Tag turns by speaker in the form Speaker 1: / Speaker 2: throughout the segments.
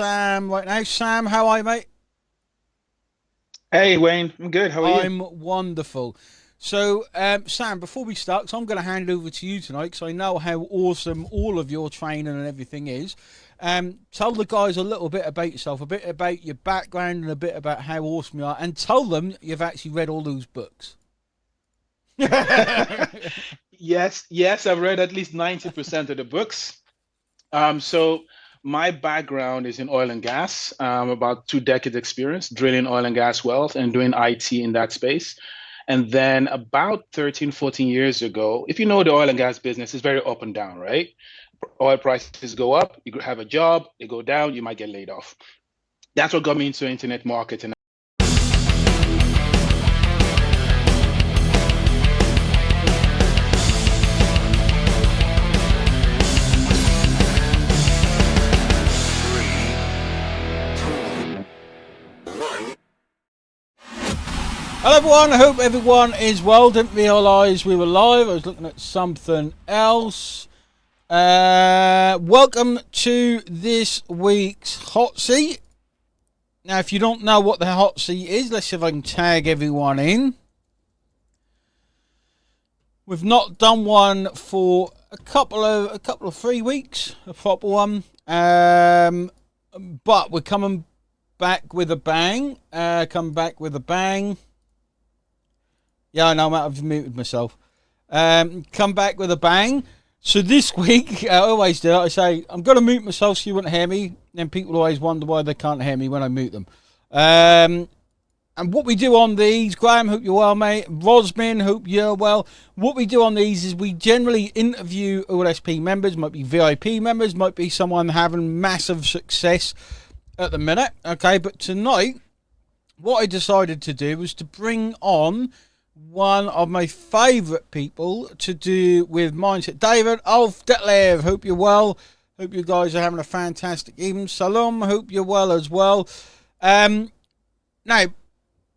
Speaker 1: Sam right now. Sam, how are you, mate?
Speaker 2: Hey Wayne, I'm good. How are you?
Speaker 1: I'm wonderful. So, Sam, before we start, so I'm going to hand it over to you tonight because I know how awesome all of your training and everything is. Tell the guys a little bit about yourself, a bit about your background, and a bit about how awesome you are, and tell them you've actually read all those books.
Speaker 2: Yes, I've read at least 90% of the books. So my background is in oil and gas, about 2 decades experience drilling oil and gas wells and doing IT in that space. And then about 13, 14 years ago, if you know the oil and gas business is very up and down, right? Oil prices go up, you could have a job, they go down, you might get laid off. That's what got me into internet marketing.
Speaker 1: Hello, everyone. I hope everyone is well. Didn't realise we were live. I was looking at something else. Welcome to this week's hot seat. Now, if you don't know what the hot seat is, let's see if I can tag everyone in. We've not done one for a couple of 3 weeks, a proper one. But we're coming back with a bang. Yeah, I know, I've muted myself. Come back with a bang. So this week, I always do it. I say, I'm going to mute myself so you won't hear me. Then people always wonder why they can't hear me when I mute them. And what we do on these, Graham, hope you're well, mate. Rosmin, hope you're well. What we do on these is we generally interview OLSP members, might be VIP members, might be someone having massive success at the minute. Okay, but tonight, what I decided to do was to bring on one of my favourite people to do with mindset. David, Ulf, Detlev, hope you're well. Hope you guys are having a fantastic evening. Salom, hope you're well as well. Now,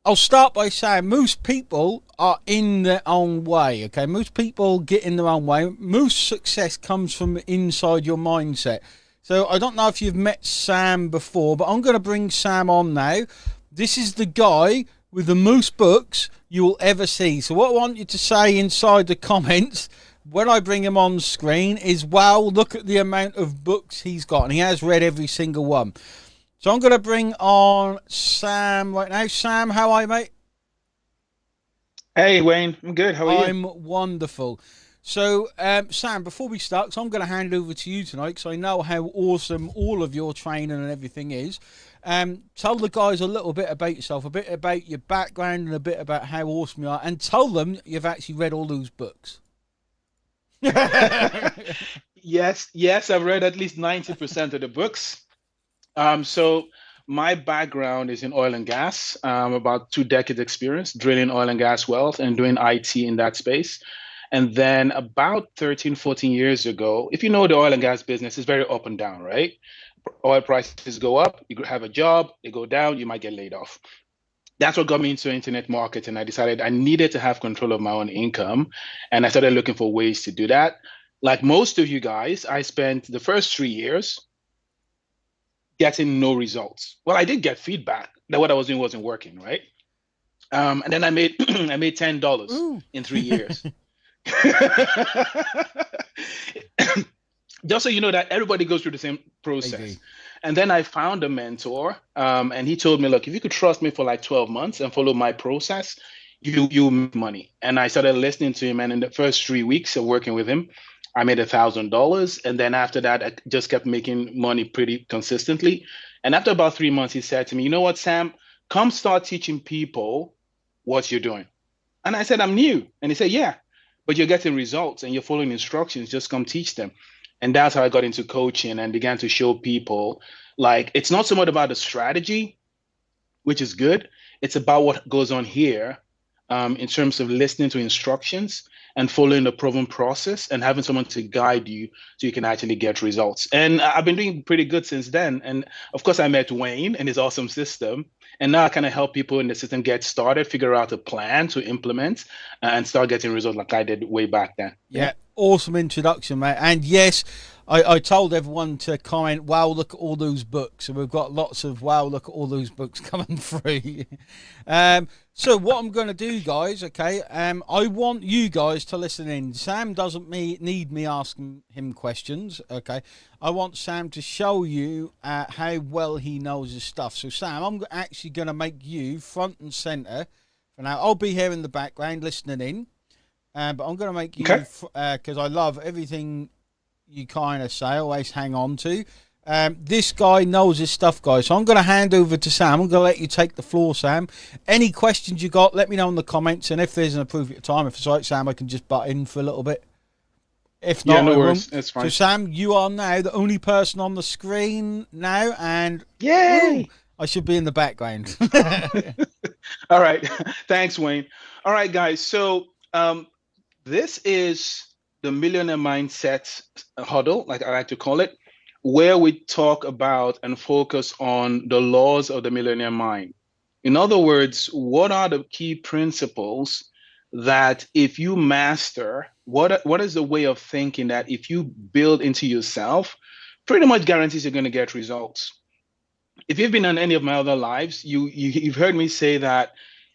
Speaker 1: I'll start by saying most people are in their own way, okay? Most people get in their own way. Most success comes from inside your mindset. So I don't know if you've met Sam before, but I'm going to bring Sam on now. This is the guy with the most books you will ever see. So what I want you to say inside the comments when I bring him on screen is, wow, look at the amount of books he's got. And he has read every single one. So I'm going to bring on Sam right now. Sam, how are you, mate?
Speaker 2: Hey Wayne, I'm good. How are you?
Speaker 1: I'm wonderful. So, Sam, before we start, so I'm going to hand it over to you tonight because I know how awesome all of your training and everything is. Tell the guys a little bit about yourself, a bit about your background, and a bit about how awesome you are, and tell them you've actually read all those books.
Speaker 2: Yes, I've read at least 90% of the books. So my background is in oil and gas, about 2 decades experience drilling oil and gas wells and doing IT in that space. And then about 13, 14 years ago, if you know the oil and gas business is very up and down, right? Oil prices go up, you could have a job, they go down, you might get laid off. That's what got me into internet marketing. I decided I needed to have control of my own income, and I started looking for ways to do that. Like most of you guys, I spent the first 3 years getting no results. Well, I did get feedback that what I was doing wasn't working, right? And then I made I made $10
Speaker 1: Ooh.
Speaker 2: in 3 years. Just so you know that everybody goes through the same process. And then I found a mentor, and he told me, look, if you could trust me for like 12 months and follow my process, you make money. And I started listening to him, and in the first 3 weeks of working with him, I made $1,000. And then after that, I just kept making money pretty consistently. And after about 3 months, he said to me, you know what, Sam, come start teaching people what you're doing. And I said, I'm new. And he said, yeah, but you're getting results and you're following instructions. Just come teach them. And that's how I got into coaching and began to show people, like, it's not so much about the strategy, which is good. It's about what goes on here, in terms of listening to instructions and following the proven process and having someone to guide you so you can actually get results. And I've been doing pretty good since then. And of course, I met Wayne and his awesome system. And now I kind of help people in the system get started, figure out a plan to implement, and start getting results like I did way back then.
Speaker 1: Yeah, awesome introduction, mate. And yes, I told everyone to comment, wow, look at all those books. And we've got lots of, wow, look at all those books coming through. So what I'm going to do, guys, okay, I want you guys to listen in. Sam doesn't need me asking him questions, okay. I want Sam to show you how well he knows his stuff. So, Sam, I'm actually going to make you front and centre. For now, I'll be here in the background listening in. But I'm going to make you, because I love everything you kind of say, always hang on to. This guy knows his stuff, guys. So I'm going to hand over to Sam. I'm going to let you take the floor, Sam. Any questions you got, let me know in the comments. And if there's an appropriate time, if it's all right, Sam, I can just butt in for a little bit. If not,
Speaker 2: no worries. That's fine.
Speaker 1: So, Sam, you are now the only person on the screen now. And
Speaker 2: yay!
Speaker 1: I should be in the background.
Speaker 2: All right. Thanks, Wayne. All right, guys. So this is the Millionaire Mindset Huddle, like I like to call it, where we talk about and focus on the laws of the millionaire mind. In other words, what are the key principles that if you master, what is the way of thinking that if you build into yourself, pretty much guarantees you're going to get results. If you've been on any of my other lives, you've heard me say that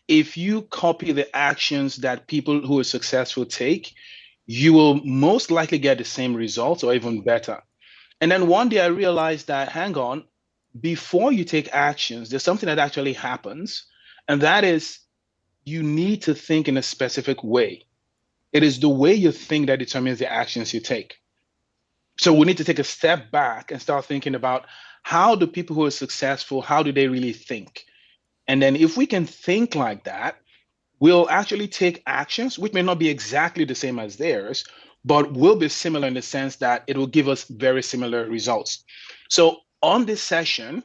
Speaker 2: if you copy the actions that people who are successful take, you will most likely get the same results or even better. And then one day I realized that, hang on, before you take actions, there's something that actually happens. And that is, you need to think in a specific way. It is the way you think that determines the actions you take. So we need to take a step back and start thinking about, how do people who are successful, how do they really think? And then if we can think like that, we'll actually take actions, which may not be exactly the same as theirs, but will be similar in the sense that it will give us very similar results. So on this session,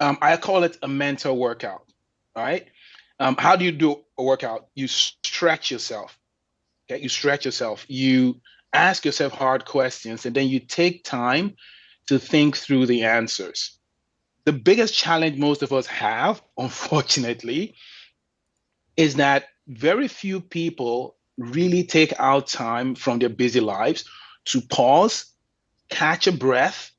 Speaker 2: I call it a mental workout, all right? How do you do a workout? You stretch yourself, okay? You stretch yourself. You ask yourself hard questions, and then you take time to think through the answers. The biggest challenge most of us have, unfortunately, is that very few people really take out time from their busy lives to pause, catch a breath,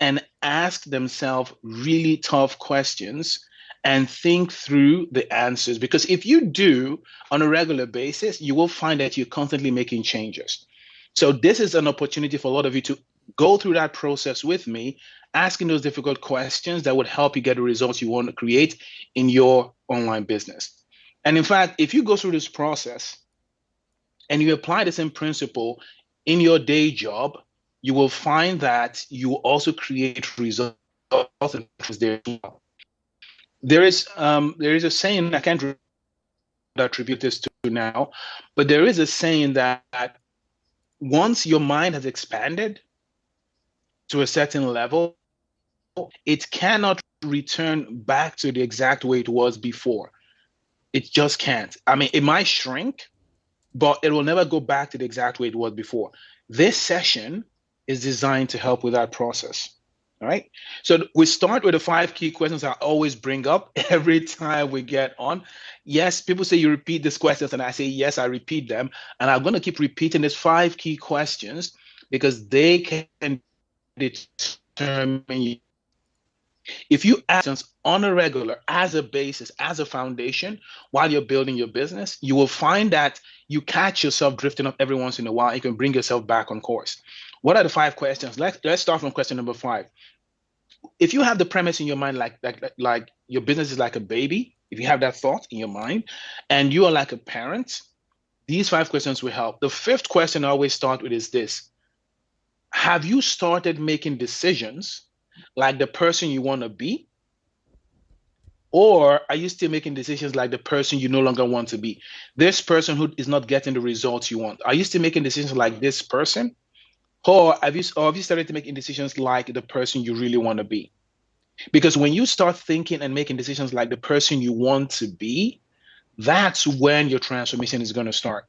Speaker 2: and ask themselves really tough questions and think through the answers. Because if you do on a regular basis, you will find that you're constantly making changes. So this is an opportunity for a lot of you to go through that process with me, asking those difficult questions that would help you get the results you want to create in your online business. And in fact, if you go through this process and you apply the same principle in your day job, you will find that you will also create results there as well. There is a saying, I can't attribute this to now, but there is a saying that once your mind has expanded to a certain level, it cannot return back to the exact way it was before. It just can't. I mean, it might shrink, but it will never go back to the exact way it was before. This session is designed to help with that process. All right. So we start with the 5 key questions I always bring up every time we get on. Yes, people say you repeat these questions, and I say, yes, I repeat them. And I'm going to keep repeating these 5 key questions because they can determine if you ask on a regular, as a basis, as a foundation, while you're building your business, you will find that you catch yourself drifting up every once in a while. You can bring yourself back on course. What are the 5 questions? Let's start from question number 5. If you have the premise in your mind, like your business is like a baby, if you have that thought in your mind, and you are like a parent, these 5 questions will help. The 5th question I always start with is this: have you started making decisions like the person you want to be? Or are you still making decisions like the person you no longer want to be? This person who is not getting the results you want, are you still making decisions like this person? Or have you started to making decisions like the person you really want to be? Because when you start thinking and making decisions like the person you want to be, that's when your transformation is going to start.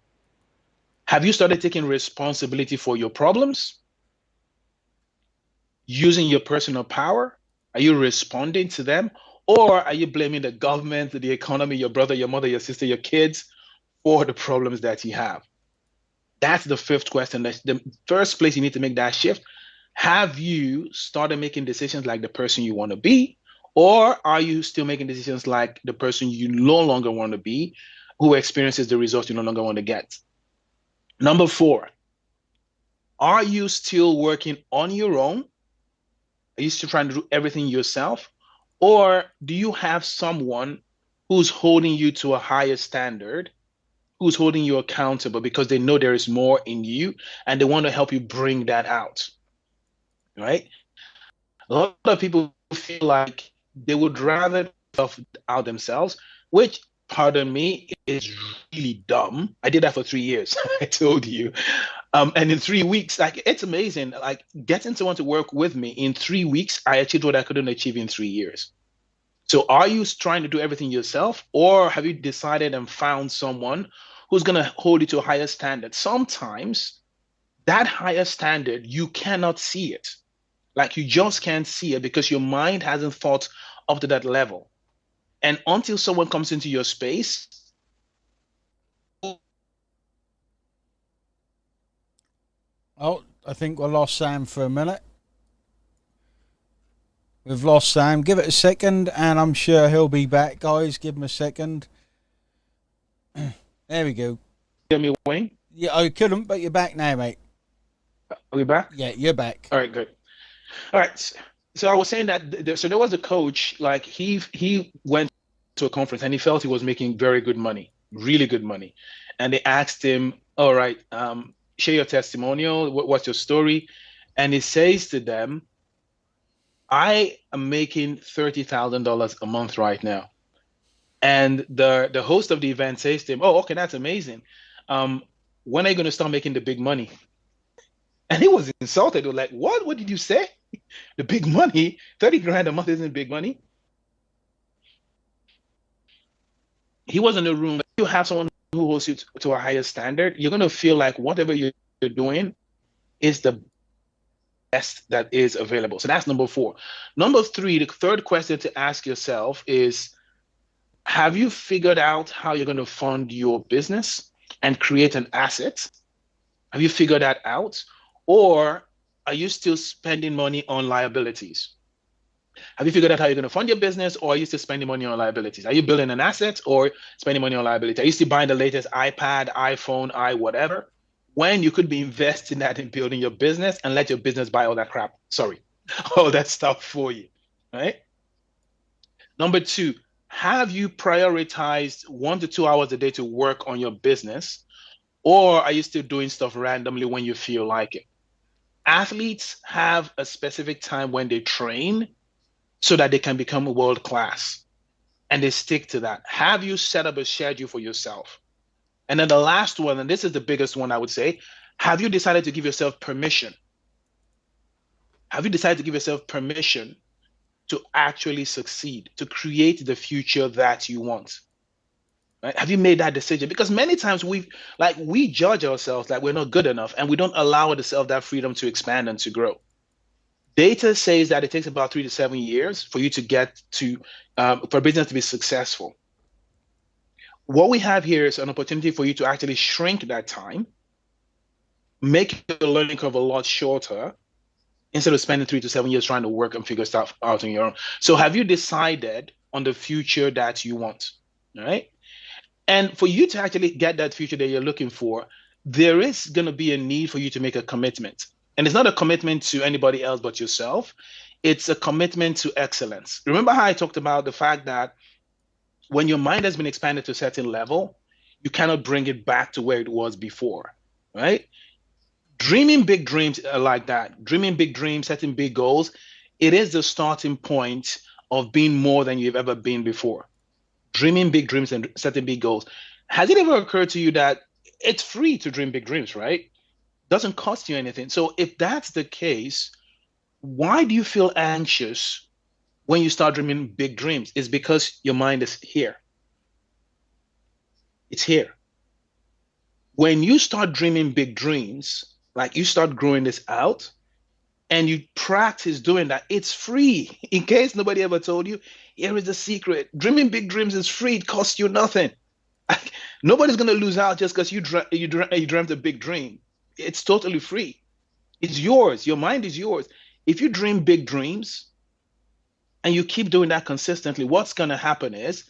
Speaker 2: Have you started taking responsibility for your problems? Using your personal power? Are you responding to them? Or are you blaming the government, the economy, your brother, your mother, your sister, your kids for the problems that you have? That's the 5th question. That's the first place you need to make that shift. Have you started making decisions like the person you want to be, or are you still making decisions like the person you no longer want to be, who experiences the results you no longer want to get? Number four, are you still working on your own? Are you still trying to do everything yourself? Or do you have someone who's holding you to a higher standard, who's holding you accountable because they know there is more in you and they want to help you bring that out, right? A lot of people feel like they would rather stuff out themselves, which, pardon me, is really dumb. I did that for 3 years. I told you. And in 3 weeks, like it's amazing. Like getting someone to work with me in 3 weeks, I achieved what I couldn't achieve in 3 years. So are you trying to do everything yourself, or have you decided and found someone who's going to hold you to a higher standard? Sometimes that higher standard, you cannot see it. Like you just can't see it because your mind hasn't thought up to that level. And until someone comes into your space.
Speaker 1: Oh, I think we lost Sam for a minute. We've lost Sam. Give it a second, and I'm sure he'll be back, guys. Give him a second. There we go.
Speaker 2: Hear me, Wayne?
Speaker 1: Yeah, I couldn't, but you're back now, mate.
Speaker 2: Are we back?
Speaker 1: Yeah, you're back.
Speaker 2: All right, good. All right. So I was saying that so there was a coach, like he went to a conference and he felt he was making very good money, really good money. And they asked him, all right, share your testimonial. What's your story? And he says to them, I am making $30,000 a month right now. And the host of the event says to him, oh, okay, that's amazing. When are you going to start making the big money? And he was insulted. He was like, what? What did you say? The big money? 30 grand a month isn't big money. He was in the room. You have someone who holds you to a higher standard, you're going to feel like whatever you're doing is the best that is available. So that's number four. Number three, the third question to ask yourself is, have you figured out how you're going to fund your business and create an asset? Have you figured that out? Or are you still spending money on liabilities? Have you figured out how you're going to fund your business, or are you still spending money on liabilities? Are you building an asset or spending money on liability? Are you still buying the latest iPad, iPhone, whatever, when you could be investing that in building your business and let your business buy all that crap? Sorry, all that stuff for you, right? Number two, have you prioritized 1 to 2 hours a day to work on your business, or are you still doing stuff randomly when you feel like it? Athletes have a specific time when they train so that they can become world class, and they stick to that. Have you set up a schedule for yourself? And then the last one, and this is the biggest one I would say, have you decided to give yourself permission? Have you decided to give yourself permission to actually succeed, to create the future that you want? Right? Have you made that decision? Because many times we judge ourselves like we're not good enough, and we don't allow ourselves that freedom to expand and to grow. Data says that it takes about 3 to 7 years for you to get to, for business to be successful. What we have here is an opportunity for you to actually shrink that time, make the learning curve a lot shorter, instead of spending 3 to 7 years trying to work and figure stuff out on your own. So have you decided on the future that you want? All right. And for you to actually get that future that you're looking for, there is going to be a need for you to make a commitment. And it's not a commitment to anybody else but yourself. It's a commitment to excellence. Remember how I talked about the fact that when your mind has been expanded to a certain level, you cannot bring it back to where it was before, right? Dreaming big dreams are like that. Dreaming big dreams, setting big goals, it is the starting point of being more than you've ever been before. Dreaming big dreams and setting big goals. Has it ever occurred to you that it's free to dream big dreams, right? Doesn't cost you anything. So if that's the case, why do you feel anxious when you start dreaming big dreams? It's because your mind is here. It's here. When you start dreaming big dreams, like you start growing this out and you practice doing that, it's free. In case nobody ever told you, here is the secret. Dreaming big dreams is free. It costs you nothing. Nobody's going to lose out just because you dreamt a big dream. It's totally free. It's yours. Your mind is yours. If you dream big dreams and you keep doing that consistently, what's going to happen is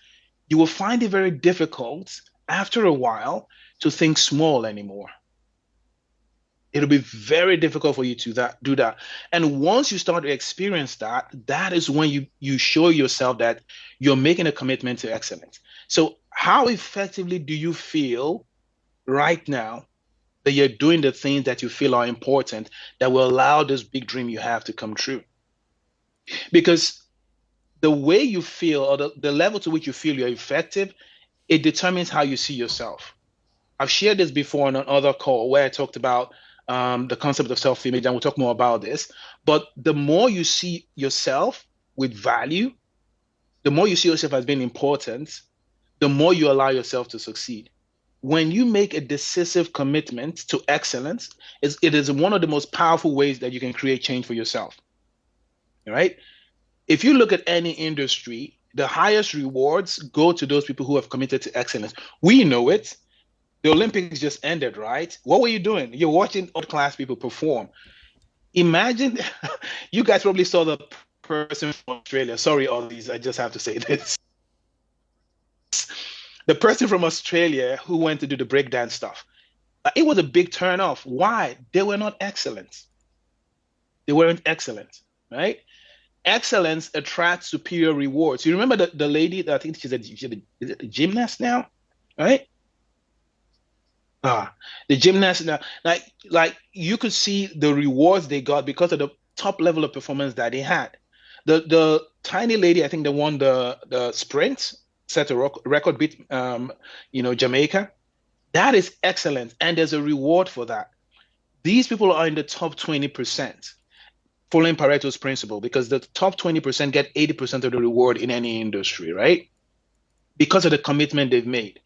Speaker 2: you will find it very difficult after a while to think small anymore. It'll be very difficult for you to do that. And once you start to experience that, that is when you show yourself that you're making a commitment to excellence. So how effectively do you feel right now that you're doing the things that you feel are important that will allow this big dream you have to come true? Because the way you feel, or the level to which you feel you're effective, it determines how you see yourself. I've shared this before on another call where I talked about the concept of self-image, and we'll talk more about this. But the more you see yourself with value, the more you see yourself as being important, the more you allow yourself to succeed. When you make a decisive commitment to excellence, it is one of the most powerful ways that you can create change for yourself. All right? If you look at any industry, the highest rewards go to those people who have committed to excellence. We know it. The Olympics just ended, right? What were you doing? You're watching world-class people perform. Imagine, you guys probably saw the person from Australia. Sorry, all these, I just have to say this. The person from Australia who went to do the breakdance stuff. It was a big turn-off. Why? They were not excellent. They weren't excellent, right? Excellence attracts superior rewards. You remember the lady that I think she's a gymnast now, right? The gymnast now, like you could see the rewards they got because of the top level of performance that they had. The tiny lady, I think, they won the sprint, set a record, beat Jamaica. That is excellent, and there's a reward for that. These people are in the top 20%, following Pareto's principle, because the top 20% get 80% of the reward in any industry, right? Because of the commitment they've made.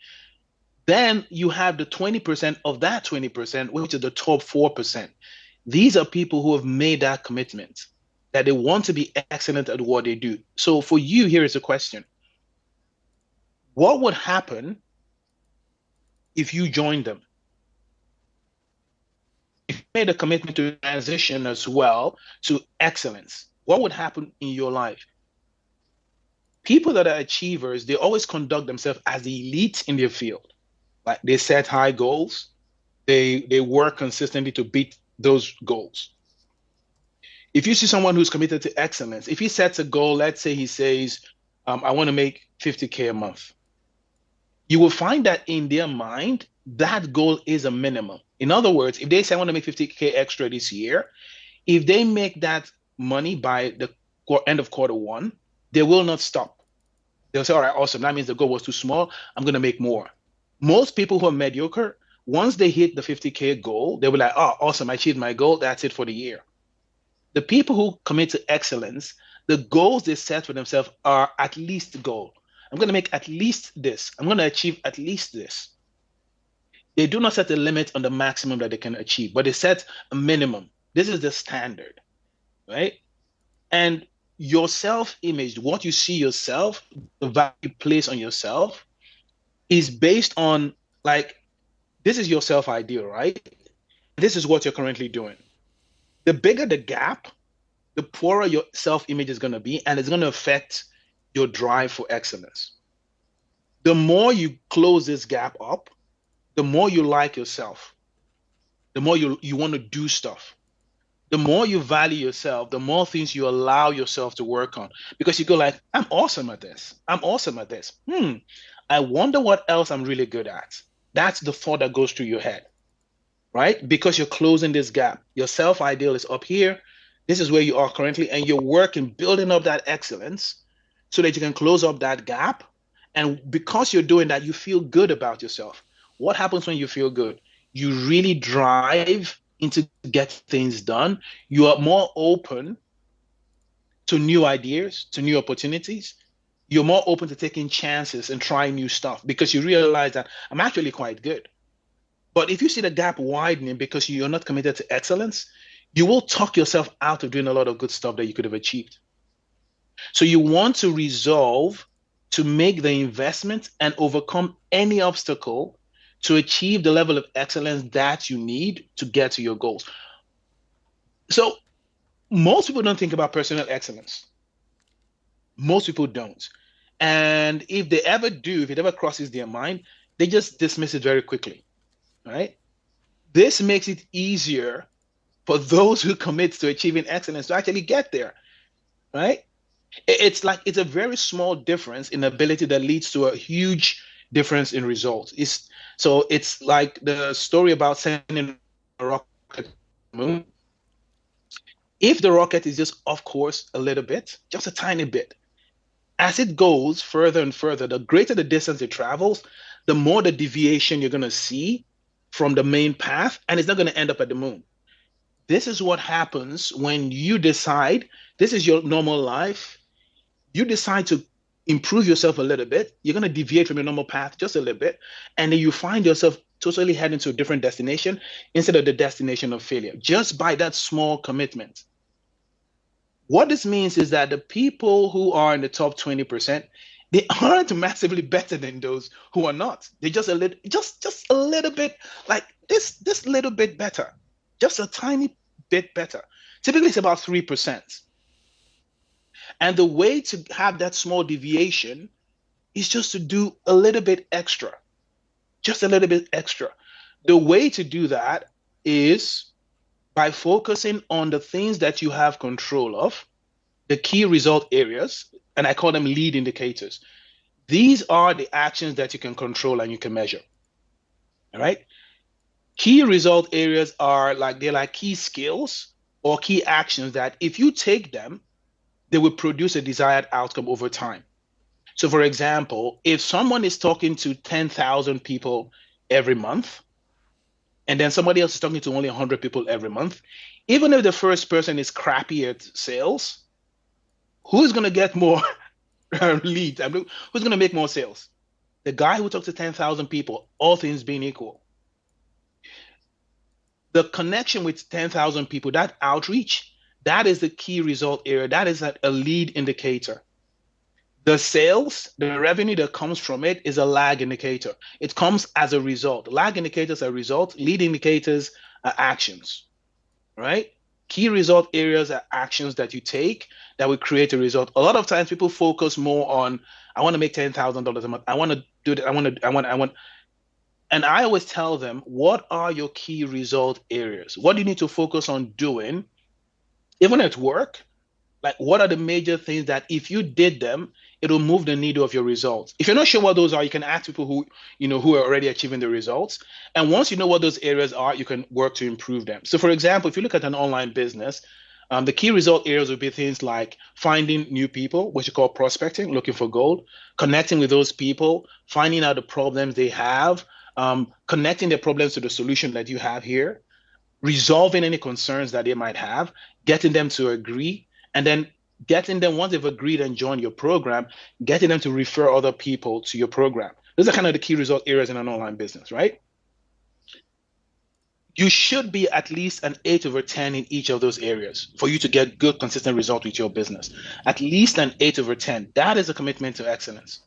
Speaker 2: Then you have the 20% of that 20%, which is the top 4%. These are people who have made that commitment, that they want to be excellent at what they do. So for you, here is a question. What would happen if you joined them? If you made a commitment to transition as well to excellence, what would happen in your life? People that are achievers, they always conduct themselves as the elite in their field. Like they set high goals, they work consistently to beat those goals. If you see someone who's committed to excellence, if he sets a goal, let's say he says, I want to make 50K a month, you will find that in their mind, that goal is a minimum. In other words, if they say I want to make 50K extra this year, if they make that money by the end of quarter one, they will not stop. They'll say, all right, awesome. That means the goal was too small. I'm going to make more. Most people who are mediocre, once they hit the 50K goal, they will be like, oh, awesome, I achieved my goal. That's it for the year. The people who commit to excellence, the goals they set for themselves are at least the goal. I'm going to make at least this. I'm going to achieve at least this. They do not set a limit on the maximum that they can achieve, but they set a minimum. This is the standard, right? And your self-image, what you see yourself, the value you place on yourself, is based on, like, this is your self-idea, right? This is what you're currently doing. The bigger the gap, the poorer your self-image is going to be, and it's going to affect your drive for excellence. The more you close this gap up, the more you like yourself, the more you want to do stuff. The more you value yourself, the more things you allow yourself to work on. Because you go like, I'm awesome at this. I'm awesome at this. I wonder what else I'm really good at. That's the thought that goes through your head, right? Because you're closing this gap. Your self-ideal is up here. This is where you are currently, and you're working, building up that excellence so that you can close up that gap. And because you're doing that, you feel good about yourself. What happens when you feel good? You really drive into get things done. You are more open to new ideas, to new opportunities. You're more open to taking chances and trying new stuff because you realize that I'm actually quite good. But if you see the gap widening because you're not committed to excellence, you will talk yourself out of doing a lot of good stuff that you could have achieved. So you want to resolve to make the investment and overcome any obstacle to achieve the level of excellence that you need to get to your goals. So most people don't think about personal excellence. Most people don't. And if they ever do, if it ever crosses their mind, they just dismiss it very quickly, right? This makes it easier for those who commit to achieving excellence to actually get there, right? It's like it's a very small difference in ability that leads to a huge difference in results. It's like the story about sending a rocket to the moon. If the rocket is just off course a little bit, just a tiny bit, as it goes further and further, the greater the distance it travels, the more the deviation you're going to see from the main path, and it's not going to end up at the moon. This is what happens when you decide this is your normal life. You decide to improve yourself a little bit. You're going to deviate from your normal path just a little bit, and then you find yourself totally heading to a different destination instead of the destination of failure, just by that small commitment. What this means is that the people who are in the top 20%, they aren't massively better than those who are not. They're just a little bit like this little bit better, just a tiny bit better. Typically, it's about 3%. And the way to have that small deviation is just to do a little bit extra, just a little bit extra. The way to do that is by focusing on the things that you have control of, the key result areas, and I call them lead indicators. These are the actions that you can control and you can measure. All right. Key result areas they're like key skills or key actions that if you take them, they will produce a desired outcome over time. So for example, if someone is talking to 10,000 people every month, and then somebody else is talking to only 100 people every month, even if the first person is crappy at sales, who's going to get more leads? Who's going to make more sales? The guy who talks to 10,000 people, all things being equal. The connection with 10,000 people, that outreach, that is the key result area. That is a lead indicator. The sales, the revenue that comes from it is a lag indicator. It comes as a result. Lag indicators are results, lead indicators are actions, right? Key result areas are actions that you take that will create a result. A lot of times people focus more on, I want to make $10,000 a month. I want to do that. I want. And I always tell them, what are your key result areas? What do you need to focus on doing, even at work? Like, what are the major things that if you did them, it'll move the needle of your results? If you're not sure what those are, you can ask people who are already achieving the results. And once you know what those areas are, you can work to improve them. So for example, if you look at an online business, the key result areas would be things like finding new people, which you call prospecting, looking for gold, connecting with those people, finding out the problems they have, connecting their problems to the solution that you have here, resolving any concerns that they might have, getting them to agree, and then getting them, once they've agreed and joined your program, getting them to refer other people to your program. Those are kind of the key result areas in an online business, right? You should be at least an 8 over 10 in each of those areas for you to get good, consistent results with your business. At least an 8 over 10. That is a commitment to excellence.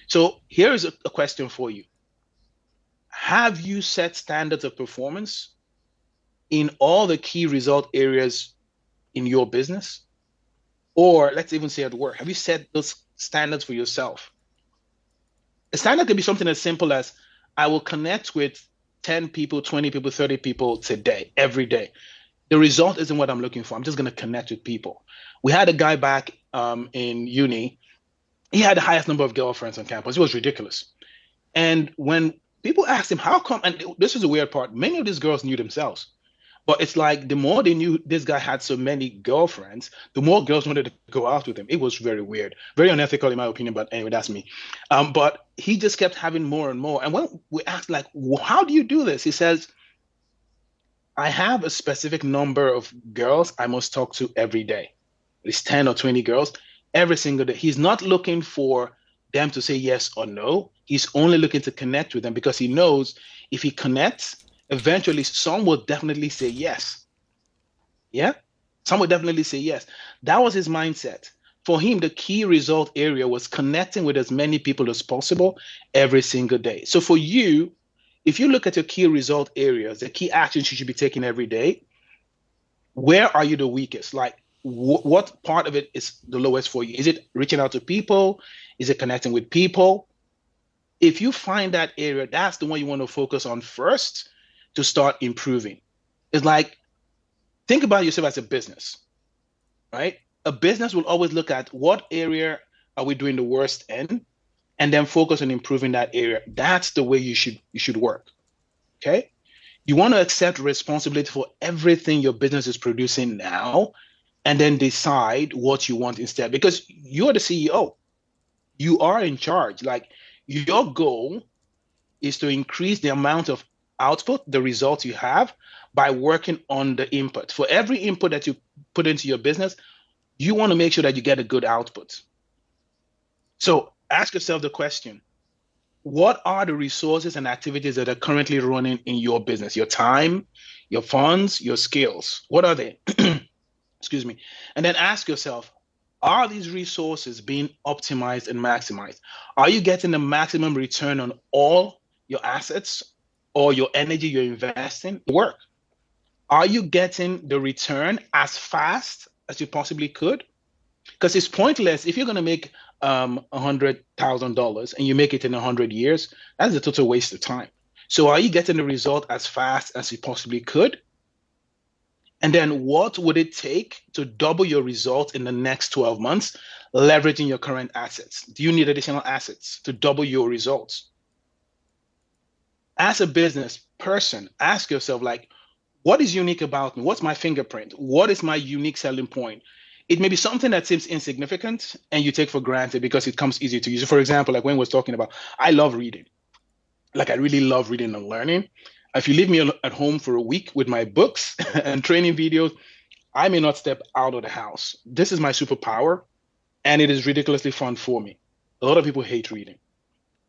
Speaker 2: So here is a question for you. Have you set standards of performance in all the key result areas in your business? Or let's even say at work, have you set those standards for yourself? A standard could be something as simple as, I will connect with 10 people, 20 people, 30 people today, every day. The result isn't what I'm looking for. I'm just going to connect with people. We had a guy back in uni. He had the highest number of girlfriends on campus. It was ridiculous. And when people asked him, how come, and this is the weird part, many of these girls knew themselves. But it's like the more they knew this guy had so many girlfriends, the more girls wanted to go out with him. It was very weird, very unethical in my opinion. But anyway, that's me. But he just kept having more and more. And when we asked, like, well, how do you do this? He says, I have a specific number of girls I must talk to every day. It's 10 or 20 girls every single day. He's not looking for them to say yes or no. He's only looking to connect with them because he knows if he connects, eventually some will definitely say yes. Yeah, some will definitely say yes. That was his mindset. For him, the key result area was connecting with as many people as possible every single day. So for you, if you look at your key result areas, the key actions you should be taking every day, where are you the weakest? Like, what part of it is the lowest for you? Is it reaching out to people? Is it connecting with people? If you find that area, that's the one you want to focus on first to start improving. It's like, think about yourself as a business, right? A business will always look at what area are we doing the worst in, and then focus on improving that area. That's the way you should work. Okay. You want to accept responsibility for everything your business is producing now, and then decide what you want instead, because you're the CEO. You are in charge. Like, your goal is to increase the amount of output, the results you have, by working on the input. For every input that you put into your business, you want to make sure that you get a good output. So ask yourself the question, what are the resources and activities that are currently running in your business? Your time, your funds, your skills. What are they? Excuse me. And then ask yourself, are these resources being optimized and maximized? Are you getting the maximum return on all your assets or your energy you're investing in work? Are you getting the return as fast as you possibly could? Because it's pointless if you're going to make $100,000 and you make it in 100 years. That's a total waste of time. So are you getting the result as fast as you possibly could? And then what would it take to double your result in the next 12 months, leveraging your current assets? Do you need additional assets to double your results? As a business person, ask yourself, like, what is unique about me? What's my fingerprint? What is my unique selling point? It may be something that seems insignificant and you take for granted because it comes easy to use. For example, like Wayne was talking about, I love reading. Like, I really love reading and learning. If you leave me at home for a week with my books and training videos, I may not step out of the house. This is my superpower, and it is ridiculously fun for me. A lot of people hate reading.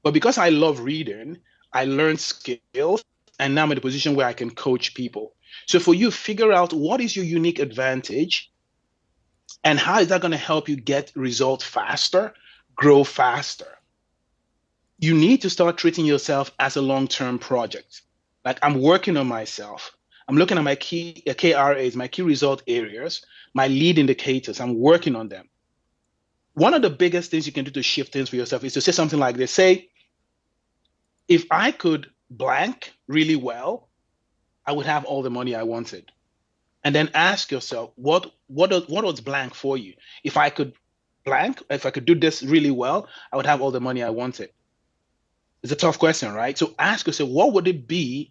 Speaker 2: But because I love reading, I learned skills, and now I'm in a position where I can coach people. So for you, figure out what is your unique advantage and how is that going to help you get results faster, grow faster. You need to start treating yourself as a long-term project. Like, I'm working on myself. I'm looking at my key KRAs, my key result areas, my lead indicators. I'm working on them. One of the biggest things you can do to shift things for yourself is to say something like this. Say, if I could blank really well, I would have all the money I wanted. And then ask yourself, what was blank for you? If I could blank, if I could do this really well, I would have all the money I wanted. It's a tough question, right? So ask yourself, what would it be?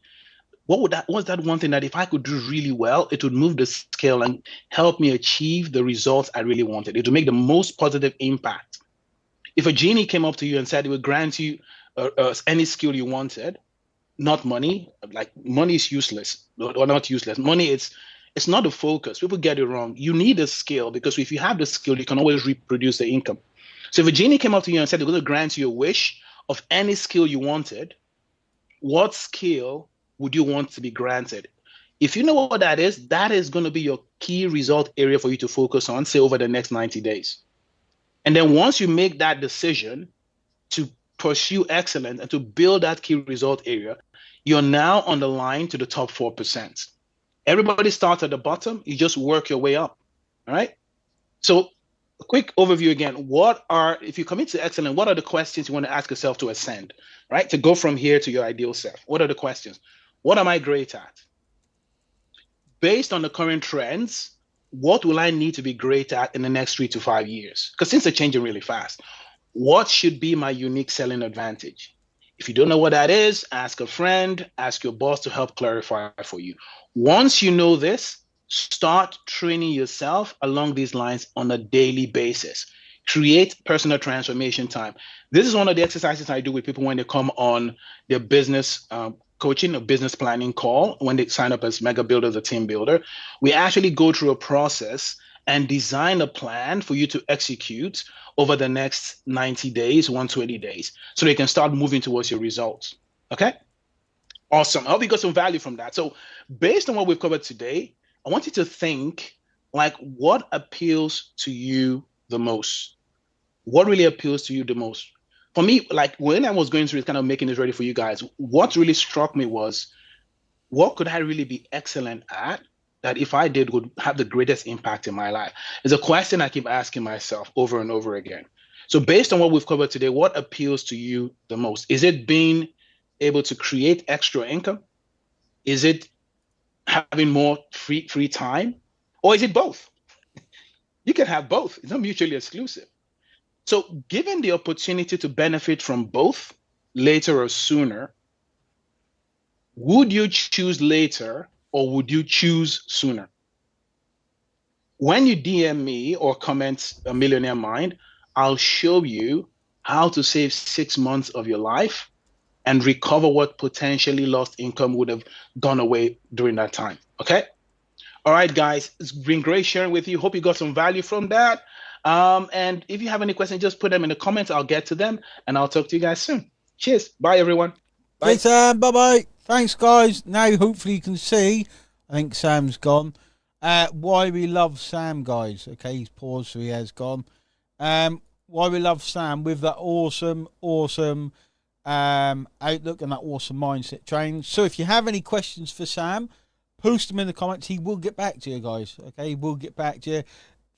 Speaker 2: What's that one thing that if I could do really well, it would move the scale and help me achieve the results I really wanted? It would make the most positive impact. If a genie came up to you and said it would grant you any skill you wanted, not money, like money is useless, or not useless. Money, it's not the focus. People get it wrong. You need a skill, because if you have the skill, you can always reproduce the income. So if a genie came up to you and said they're going to grant you a wish of any skill you wanted, what skill would you want to be granted? If you know what that is going to be your key result area for you to focus on, say, over the next 90 days. And then once you make that decision to pursue excellence and to build that key result area, you're now on the line to the top 4%. Everybody starts at the bottom. You just work your way up. All right. So a quick overview again. If you commit to excellence, what are the questions you want to ask yourself to ascend, right? To go from here to your ideal self. What are the questions? What am I great at? Based on the current trends, what will I need to be great at in the next 3 to 5 years? Because things are changing really fast. What should be my unique selling advantage? If you don't know what that is, ask a friend, ask your boss to help clarify for you. Once you know this, start training yourself along these lines on a daily basis. Create personal transformation time. This is one of the exercises I do with people when they come on their business coaching or business planning call, when they sign up as mega builders or team builder. We actually go through a process and design a plan for you to execute over the next 90 days, 120 days, so they can start moving towards your results. Okay? Awesome. I hope you got some value from that. So based on what we've covered today, I want you to think, like, what appeals to you the most? What really appeals to you the most? For me, like, when I was going through it, kind of making this ready for you guys, what really struck me was, what could I really be excellent at that if I did would have the greatest impact in my life? It's a question I keep asking myself over and over again. So based on what we've covered today, what appeals to you the most? Is it being able to create extra income? Is it having more free time? Or is it both? You can have both. It's not mutually exclusive. So given the opportunity to benefit from both later or sooner, would you choose later or would you choose sooner? When you DM me or comment a Millionaire Mind, I'll show you how to save 6 months of your life and recover what potentially lost income would have gone away during that time. Okay? All right, guys, it's been great sharing with you. Hope you got some value from that. And if you have any questions, just put them in the comments. I'll get to them and I'll talk to you guys soon. Cheers. Bye, everyone. Bye.
Speaker 1: Hey, Sam. Bye-bye. Thanks, guys. Now, hopefully you can see, I think Sam's gone, why we love Sam, guys. Okay, he's paused, so he has gone. Why we love Sam with that awesome outlook and that awesome mindset training. So if you have any questions for Sam, post them in the comments. He will get back to you, guys. Okay, he will get back to you.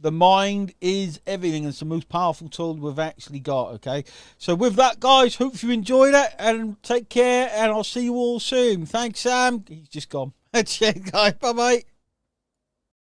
Speaker 1: The mind is everything. It's the most powerful tool we've actually got. Okay, so with that, guys, hope you enjoyed it and take care. And I'll see you all soon. Thanks, Sam. He's just gone. That's it, guys. Bye bye.